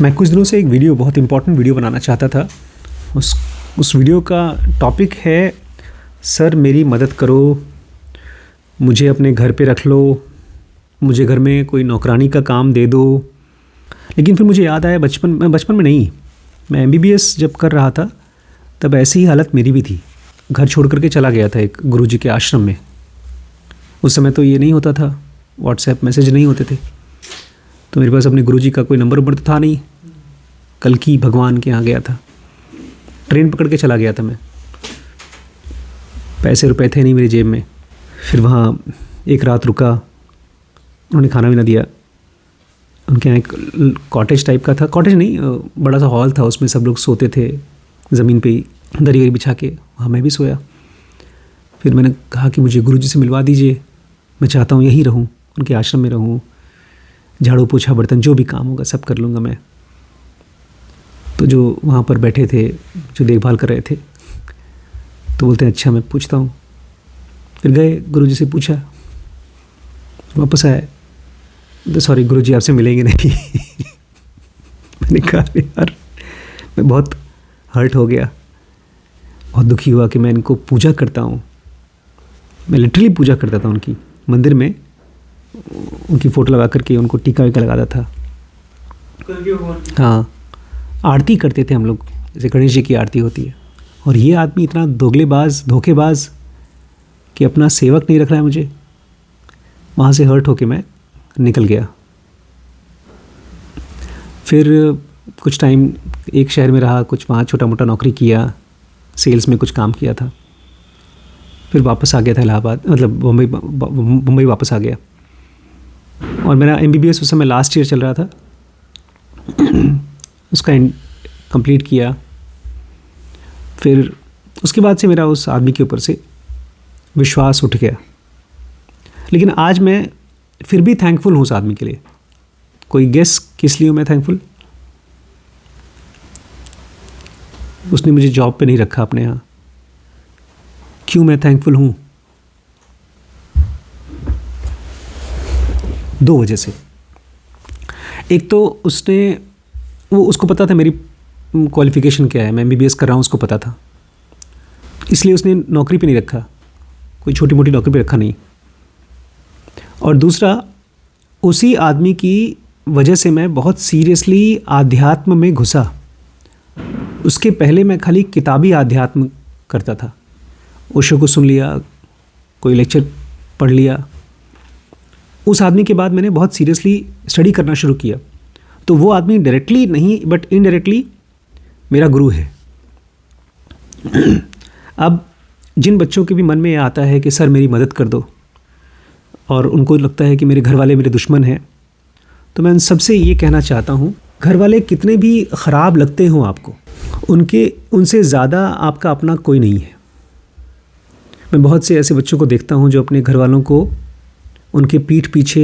मैं कुछ दिनों से एक वीडियो, बहुत इंपॉर्टेंट वीडियो बनाना चाहता था। उस वीडियो का टॉपिक है, सर मेरी मदद करो, मुझे अपने घर पे रख लो, मुझे घर में कोई नौकरानी का काम दे दो। लेकिन फिर मुझे याद आया बचपन में नहीं, मैं MBBS जब कर रहा था तब ऐसी ही हालत मेरी भी थी। घर छोड़ करके चला गया था एक गुरुजी के आश्रम में। उस समय तो ये नहीं होता था, व्हाट्सएप मैसेज नहीं होते थे, तो मेरे पास अपने गुरुजी का कोई नंबर तो था नहीं। कल की भगवान के यहाँ गया था, ट्रेन पकड़ के चला गया था मैं, पैसे रुपए थे नहीं मेरी जेब में। फिर वहाँ एक रात रुका, उन्होंने खाना भी ना दिया। उनके यहाँ एक कॉटेज टाइप का था, कॉटेज नहीं, बड़ा सा हॉल था, उसमें सब लोग सोते थे ज़मीन पे ही दरी वरी बिछा के, वहाँ मैं भी सोया। फिर मैंने कहा कि मुझे गुरुजी से मिलवा दीजिए, मैं चाहता हूँ यहीं रहूँ, उनके आश्रम में रहूँ, झाड़ू पोछा बर्तन जो भी काम होगा सब कर लूँगा मैं। तो जो वहाँ पर बैठे थे, जो देखभाल कर रहे थे, तो बोलते हैं अच्छा मैं पूछता हूँ। फिर गए, गुरुजी से पूछा, वापस आए, तो सॉरी गुरुजी आपसे मिलेंगे नहीं। मैंने कहा यार, मैं बहुत हर्ट हो गया, बहुत दुखी हुआ कि मैं इनको पूजा करता हूँ। मैं लिटरली पूजा करता था उनकी, मंदिर में उनकी फ़ोटो लगा करके उनको टीका वीका लगाता था। हाँ, आरती करते थे हम लोग, जैसे गणेश जी की आरती होती है। और ये आदमी इतना दोगलेबाज, धोखेबाज कि अपना सेवक नहीं रख रहा है मुझे। वहाँ से हर्ट होके मैं निकल गया। फिर कुछ टाइम एक शहर में रहा, कुछ वहाँ छोटा मोटा नौकरी किया, सेल्स में कुछ काम किया था। फिर वापस आ गया था इलाहाबाद, मतलब मुंबई वापस आ गया। और मेरा MBBS उस समय लास्ट ईयर चल रहा था, उसका कंप्लीट किया। फिर उसके बाद से मेरा उस आदमी के ऊपर से विश्वास उठ गया। लेकिन आज मैं फिर भी थैंकफुल हूँ उस आदमी के लिए। कोई गेस किस लिए हूँ मैं थैंकफुल? उसने मुझे जॉब पे नहीं रखा अपने यहाँ। क्यों मैं थैंकफुल हूँ? 2 वजह से। एक तो उसको पता था मेरी क्वालिफ़िकेशन क्या है, मैं MBBS कर रहा हूँ, उसको पता था, इसलिए उसने नौकरी पे नहीं रखा, कोई छोटी मोटी नौकरी पे रखा नहीं। और दूसरा, उसी आदमी की वजह से मैं बहुत सीरियसली आध्यात्म में घुसा। उसके पहले मैं खाली किताबी आध्यात्म करता था, ओशो को सुन लिया, कोई लेक्चर पढ़ लिया। उस आदमी के बाद मैंने बहुत सीरियसली स्टडी करना शुरू किया। तो वो आदमी डायरेक्टली नहीं बट इनडायरेक्टली मेरा गुरु है। अब जिन बच्चों के भी मन में ये आता है कि सर मेरी मदद कर दो, और उनको लगता है कि मेरे घर वाले मेरे दुश्मन हैं, तो मैं उन सबसे ये कहना चाहता हूँ, घर वाले कितने भी ख़राब लगते हों आपको, उनसे ज़्यादा आपका अपना कोई नहीं है। मैं बहुत से ऐसे बच्चों को देखता हूँ जो अपने घर वालों को उनके पीठ पीछे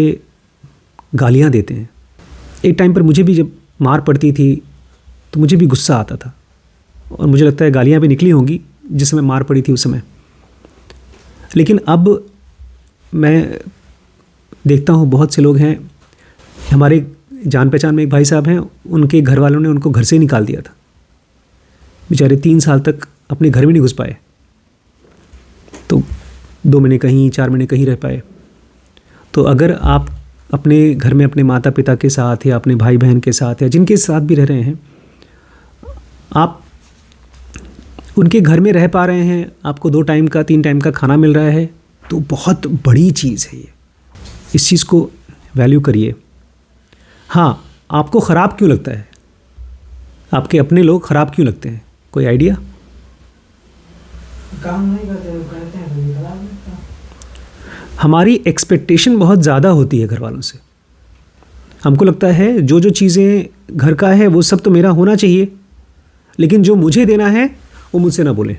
गालियाँ देते हैं। एक टाइम पर मुझे भी जब मार पड़ती थी तो मुझे भी गुस्सा आता था, और मुझे लगता है गालियाँ भी निकली होंगी जिस समय मार पड़ी थी उस समय। लेकिन अब मैं देखता हूँ बहुत से लोग हैं, हमारे जान पहचान में एक भाई साहब हैं, उनके घर वालों ने उनको घर से ही निकाल दिया था। बेचारे 3 साल तक अपने घर में नहीं घुस पाए, तो 2 महीने कहीं, 4 महीने कहीं रह पाए। तो अगर आप अपने घर में अपने माता पिता के साथ या अपने भाई बहन के साथ या जिनके साथ भी रह रहे हैं, आप उनके घर में रह पा रहे हैं, आपको 2 टाइम का 3 टाइम का खाना मिल रहा है, तो बहुत बड़ी चीज़ है ये। इस चीज़ को वैल्यू करिए। हाँ, आपको ख़राब क्यों लगता है? आपके अपने लोग ख़राब क्यों लगते हैं? कोई आइडिया? काम नहीं करते, कहते हैं तो खराब लगता है। हमारी एक्सपेक्टेशन बहुत ज़्यादा होती है घर वालों से। हमको लगता है जो जो चीज़ें घर का है वो सब तो मेरा होना चाहिए, लेकिन जो मुझे देना है वो मुझसे ना बोलें।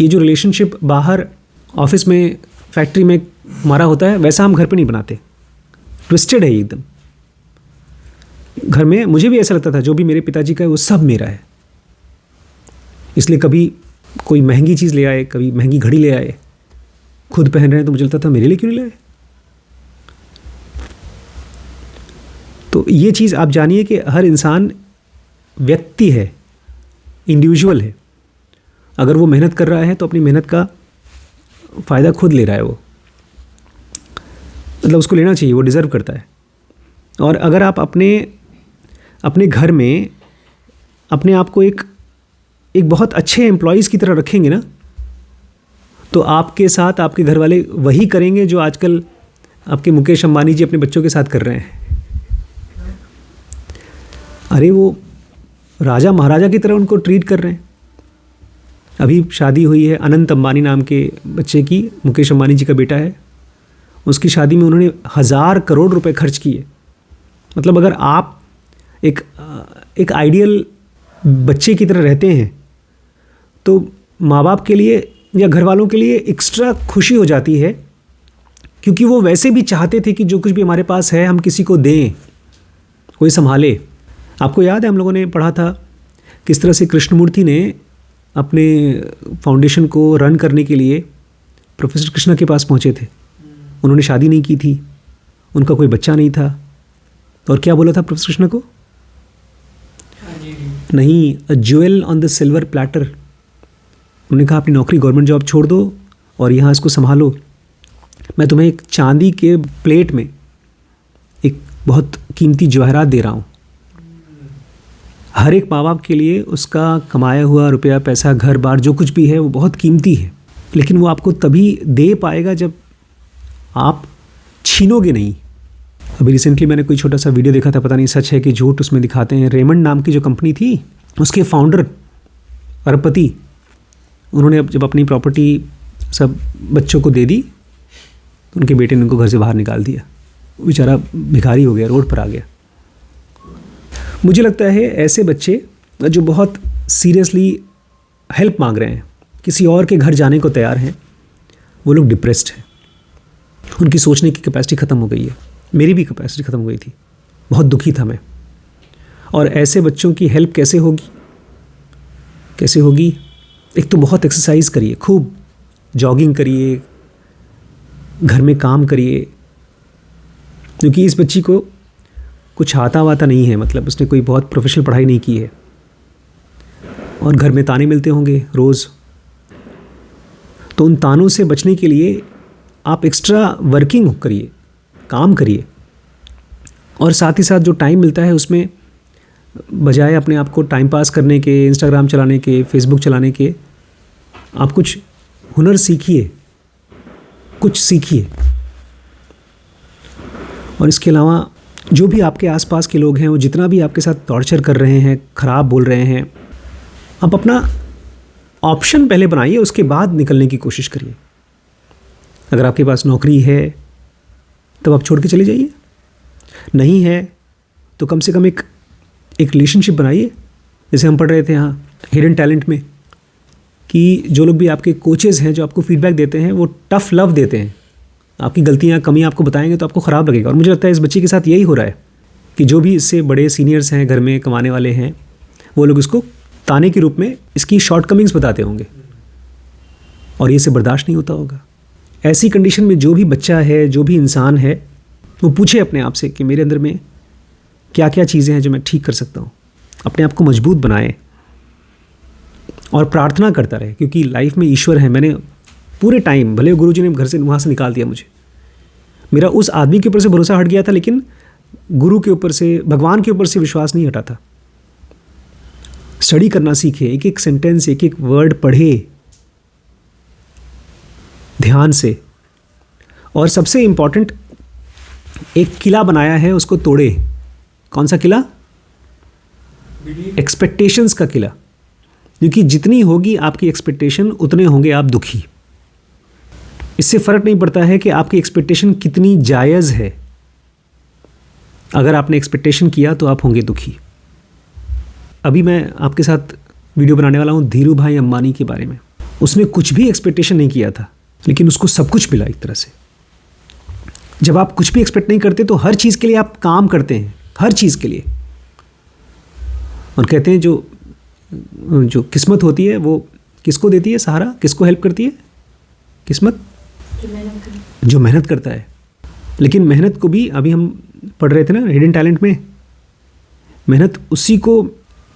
ये जो रिलेशनशिप बाहर ऑफिस में, फैक्ट्री में हमारा होता है, वैसा हम घर पे नहीं बनाते। ट्विस्टेड है एकदम। घर में मुझे भी ऐसा लगता था जो भी मेरे पिताजी का है वो सब मेरा है। इसलिए कभी कोई महंगी चीज़ ले आए, कभी महंगी घड़ी ले आए, खुद पहन रहे हैं तो मुझे लगता था मेरे लिए क्यों नहीं लाए। तो तो ये चीज़ आप जानिए कि हर इंसान व्यक्ति है, इंडिविजुअल है। अगर वो मेहनत कर रहा है तो अपनी मेहनत का फ़ायदा खुद ले रहा है, वो मतलब उसको लेना चाहिए, वो डिज़र्व करता है। और अगर आप अपने घर में अपने आप को एक बहुत अच्छे एम्प्लॉयज़ की तरह रखेंगे ना, तो आपके साथ आपके घर वाले वही करेंगे जो आजकल आपके मुकेश अंबानी जी अपने बच्चों के साथ कर रहे हैं। अरे वो राजा महाराजा की तरह उनको ट्रीट कर रहे हैं। अभी शादी हुई है अनंत अंबानी नाम के बच्चे की, मुकेश अंबानी जी का बेटा है। उसकी शादी में उन्होंने 1000 करोड़ रुपए खर्च किए। मतलब अगर आप एक आइडियल बच्चे की तरह रहते हैं तो माँ बाप के लिए या घर वालों के लिए एक्स्ट्रा खुशी हो जाती है, क्योंकि वो वैसे भी चाहते थे कि जो कुछ भी हमारे पास है हम किसी को दें, कोई संभाले। आपको याद है हम लोगों ने पढ़ा था किस तरह से कृष्णमूर्ति ने अपने फाउंडेशन को रन करने के लिए प्रोफेसर कृष्णा के पास पहुंचे थे। उन्होंने शादी नहीं की थी, उनका कोई बच्चा नहीं था, और क्या बोला था प्रोफेसर कृष्णा को? नहीं, अ jewel on the silver platter. उन्होंने कहा अपनी नौकरी गवर्नमेंट जॉब छोड़ दो और यहाँ इसको संभालो। मैं तुम्हें एक चांदी के प्लेट में एक बहुत कीमती जवाहरात दे रहा हूँ। हर एक माँ बाप के लिए उसका कमाया हुआ रुपया, पैसा, घर बार जो कुछ भी है वो बहुत कीमती है, लेकिन वो आपको तभी दे पाएगा जब आप छीनोगे नहीं। अभी रिसेंटली मैंने कोई छोटा सा वीडियो देखा था, पता नहीं सच है कि झूठ, उसमें दिखाते हैं रेमंड नाम की जो कंपनी थी उसके फाउंडर अरबपति, उन्होंने जब अपनी प्रॉपर्टी सब बच्चों को दे दी तो उनके बेटे ने उनको घर से बाहर निकाल दिया। बेचारा भिखारी हो गया, रोड पर आ गया। मुझे लगता है ऐसे बच्चे जो बहुत सीरियसली हेल्प मांग रहे हैं, किसी और के घर जाने को तैयार हैं, वो लोग डिप्रेस्ड हैं। उनकी सोचने की कैपेसिटी ख़त्म हो गई है। मेरी भी कैपेसिटी ख़त्म हो गई थी, बहुत दुखी था मैं। और ऐसे बच्चों की हेल्प कैसे होगी? एक तो बहुत एक्सरसाइज करिए, खूब जॉगिंग करिए, घर में काम करिए, क्योंकि इस बच्ची को कुछ आता वाता नहीं है, मतलब उसने कोई बहुत प्रोफेशनल पढ़ाई नहीं की है, और घर में ताने मिलते होंगे रोज़। तो उन तानों से बचने के लिए आप एक्स्ट्रा वर्किंग करिए, काम करिए, और साथ ही साथ जो टाइम मिलता है उसमें बजाय अपने आप को टाइम पास करने के, इंस्टाग्राम चलाने के, फेसबुक चलाने के, आप कुछ हुनर सीखिए, कुछ सीखिए। और इसके अलावा जो भी आपके आसपास के लोग हैं, वो जितना भी आपके साथ टॉर्चर कर रहे हैं, ख़राब बोल रहे हैं, आप अपना ऑप्शन पहले बनाइए, उसके बाद निकलने की कोशिश करिए। अगर आपके पास नौकरी है तब आप छोड़ के चले जाइए, नहीं है तो कम से कम एक रिलेशनशिप बनाइए। जैसे हम पढ़ रहे थे यहाँ हिडन टैलेंट में कि जो लोग भी आपके कोचेज़ हैं, जो आपको फीडबैक देते हैं, वो टफ़ लव देते हैं। आपकी गलतियाँ, कमियाँ आपको बताएंगे तो आपको ख़राब लगेगा। और मुझे लगता है इस बच्चे के साथ यही हो रहा है कि जो भी इससे बड़े सीनियर्स हैं, घर में कमाने वाले हैं, वो लोग इसको ताने के रूप में इसकी शॉर्टकमिंग्स बताते होंगे, और ये इसे बर्दाश्त नहीं होता होगा। ऐसी कंडीशन में जो भी बच्चा है, जो भी इंसान है, वो पूछे अपने आप से कि मेरे अंदर में क्या क्या चीज़ें हैं जो मैं ठीक कर सकता हूँ। अपने आप को मजबूत बनाए और प्रार्थना करता रहे, क्योंकि लाइफ में ईश्वर है। मैंने पूरे टाइम, भले गुरुजी ने घर से वहाँ से निकाल दिया मुझे, मेरा उस आदमी के ऊपर से भरोसा हट गया था, लेकिन गुरु के ऊपर से, भगवान के ऊपर से विश्वास नहीं हटा था। स्टडी करना सीखे, एक एक सेंटेंस, एक एक वर्ड पढ़े ध्यान से, और सबसे इम्पॉर्टेंट एक किला बनाया है, उसको तोड़े। कौन सा किला? एक्सपेक्टेशंस का किला। क्योंकि जितनी होगी आपकी एक्सपेक्टेशन, उतने होंगे आप दुखी। इससे फ़र्क नहीं पड़ता है कि आपकी एक्सपेक्टेशन कितनी जायज़ है। अगर आपने एक्सपेक्टेशन किया तो आप होंगे दुखी। अभी मैं आपके साथ वीडियो बनाने वाला हूँ धीरू भाई अंबानी के बारे में। उसने कुछ भी एक्सपेक्टेशन नहीं किया था, लेकिन उसको सब कुछ मिला एक तरह से। जब आप कुछ भी एक्सपेक्ट नहीं करते तो हर चीज़ के लिए आप काम करते हैं, हर चीज़ के लिए। और कहते हैं जो किस्मत होती है वो किसको देती है सहारा, किसको हेल्प करती है? किस्मत जो मेहनत करता है। लेकिन मेहनत को भी अभी हम पढ़ रहे थे ना हिडन टैलेंट में, मेहनत उसी को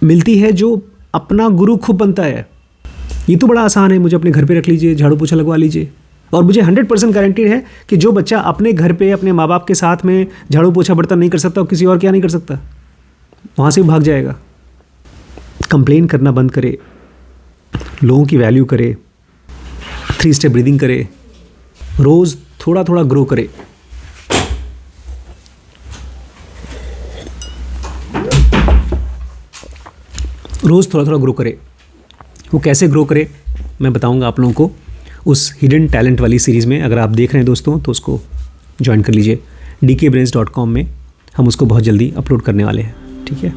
मिलती है जो अपना गुरु खुद बनता है। ये तो बड़ा आसान है, मुझे अपने घर पे रख लीजिए, झाड़ू पोछा लगवा लीजिए, और मुझे 100% गारंटीड है कि जो बच्चा अपने घर पे अपने माँ बाप के साथ में झाड़ू पोछा बर्तन नहीं कर सकता, और किसी और क्या नहीं कर सकता, वहाँ से भाग जाएगा। कंप्लेन करना बंद करे, लोगों की वैल्यू करे, 3 स्टेप ब्रीदिंग करे, रोज़ थोड़ा थोड़ा ग्रो करे। रोज़ थोड़ा थोड़ा ग्रो करे। वो कैसे ग्रो करे मैं बताऊंगा आप लोगों को उस हिडन टैलेंट वाली सीरीज़ में। अगर आप देख रहे हैं दोस्तों तो उसको ज्वाइन कर लीजिए। dkbrains.com में हम उसको बहुत जल्दी अपलोड करने वाले हैं, ठीक है।